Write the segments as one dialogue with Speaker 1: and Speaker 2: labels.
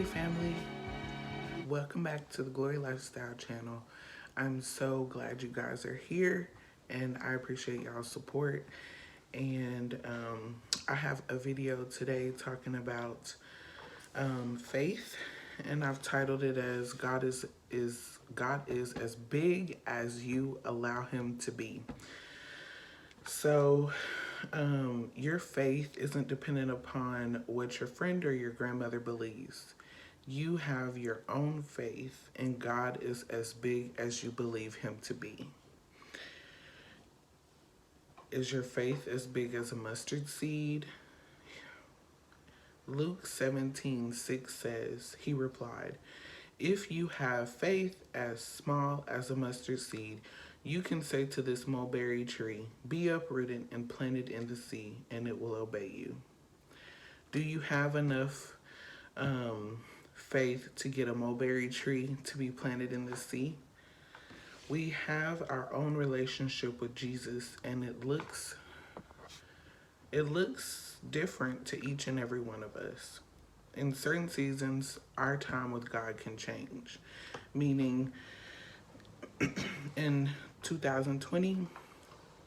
Speaker 1: family, welcome back to the Glory Lifestyle channel. I'm so glad you guys are here and I appreciate y'all's support. And I have a video today talking about faith, and I've titled it as God is as big as you allow him to be. So, your faith isn't dependent upon what your friend or your grandmother believes. You have your own faith, and God is as big as you believe him to be. Is your faith as big as a mustard seed? Luke 17:6 says, he replied, if you have faith as small as a mustard seed, you can say to this mulberry tree, be uprooted and planted in the sea, and it will obey you. Do you have enough faith to get a mulberry tree to be planted in the sea? We have our own relationship with Jesus, and it looks different to each and every one of us. In certain seasons, our time with God can change. Meaning, in 2020,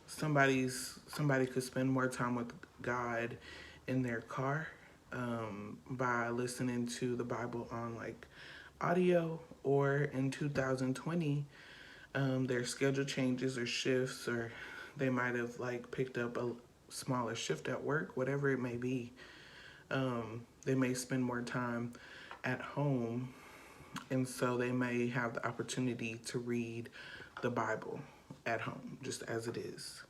Speaker 1: somebody could spend more time with God in their car by listening to the Bible on like audio, or in 2020, their schedule changes or shifts, or they might have like picked up a smaller shift at work, whatever it may be. They may spend more time at home, and so they may have the opportunity to read the Bible at home, just as it is.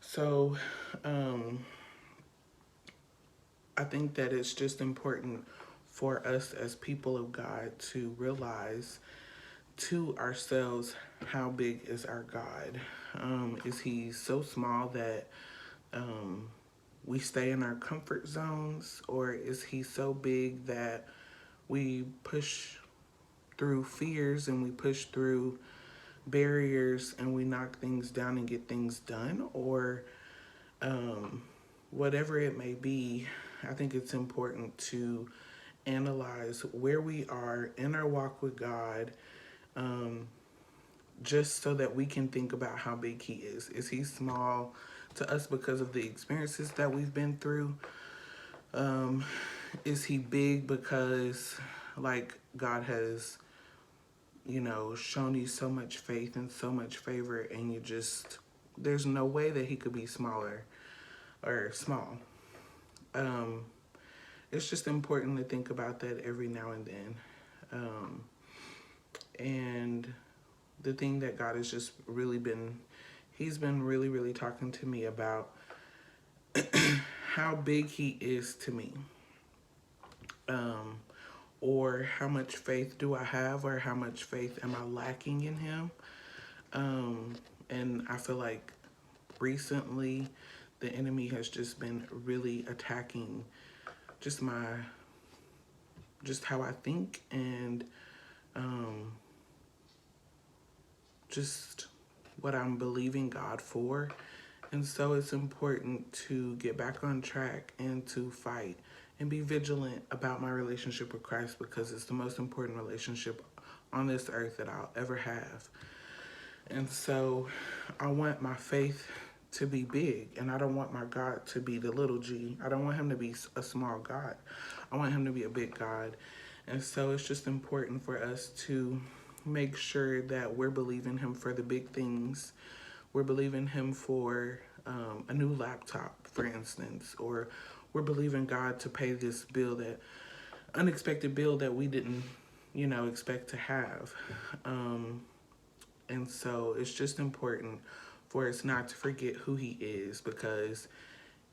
Speaker 1: So I think that it's just important for us as people of God to realize to ourselves, how big is our God? Is he so small that we stay in our comfort zones, or is he so big that we push through fears and we push through barriers and we knock things down and get things done? Or whatever it may be, I think it's important to analyze where we are in our walk with God, just so that we can think about how big he is. Is he small to us because of the experiences that we've been through? Is he big because like God has, shown you so much faith and so much favor, and there's no way that he could be smaller or small? It's just important to think about that every now and then. And the thing that God has just he's been really, really talking to me about how big he is to me. Or how much faith do I have, or how much faith am I lacking in him? And I feel like recently the enemy has just been really attacking just how I think, and just what I'm believing God for. And so it's important to get back on track and to fight and be vigilant about my relationship with Christ, because it's the most important relationship on this earth that I'll ever have. And so I want my faith to be big, and I don't want my God to be the little g. I don't want him to be a small God. I want him to be a big God. And so it's just important for us to make sure that we're believing him for the big things. We're believing him for a new laptop, for instance, or we're believing God to pay this bill, that unexpected bill that we didn't, expect to have. And so it's just important for us not to forget who he is, because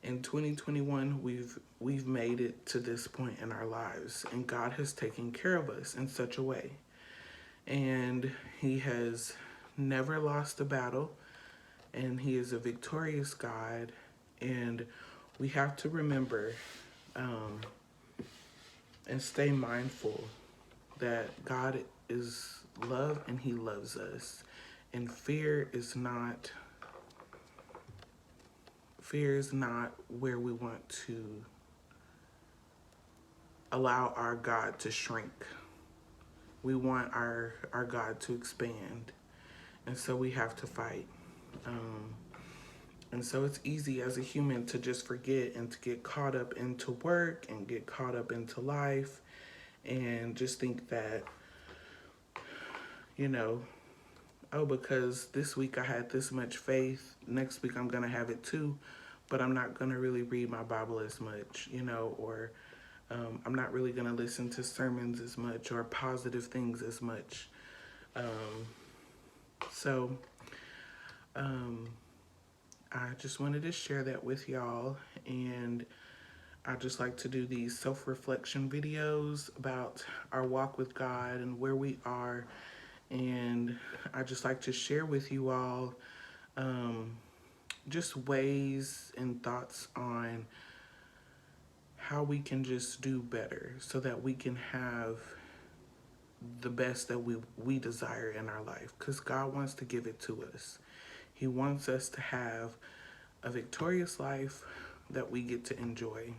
Speaker 1: in 2021, we've made it to this point in our lives, and God has taken care of us in such a way. And he has never lost a battle, and he is a victorious God. And we have to remember and stay mindful that God is love, and he loves us. And fear is not where we want to allow our God to shrink. We want our God to expand. And so we have to fight. And so it's easy as a human to just forget and to get caught up into work and get caught up into life and just think that, you know, oh, because this week I had this much faith, next week I'm going to have it too, but I'm not going to really read my Bible as much, you know, or I'm not really going to listen to sermons as much or positive things as much. So I just wanted to share that with y'all, and I just like to do these self-reflection videos about our walk with God and where we are, and I just like to share with you all just ways and thoughts on how we can just do better so that we can have the best that we desire in our life, because God wants to give it to us. He wants us to have a victorious life that we get to enjoy.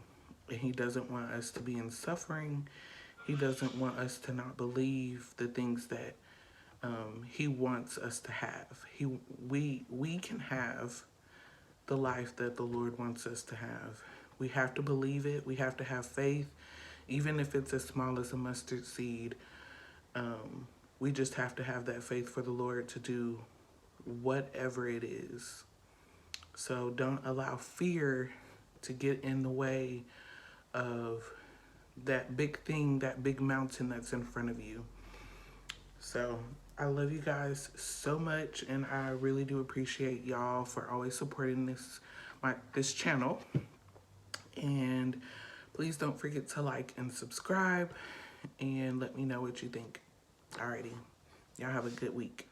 Speaker 1: And He doesn't want us to be in suffering. He doesn't want us to not believe the things that He wants us to have. We can have the life that the Lord wants us to have. We have to believe it. We have to have faith, even if it's as small as a mustard seed. We just have to have that faith for the Lord to do whatever it is. So don't allow fear to get in the way of that big thing, that big mountain that's in front of you. So I love you guys so much, and I really do appreciate y'all for always supporting this channel. And please don't forget to like and subscribe, and let me know what you think. Alrighty, y'all have a good week.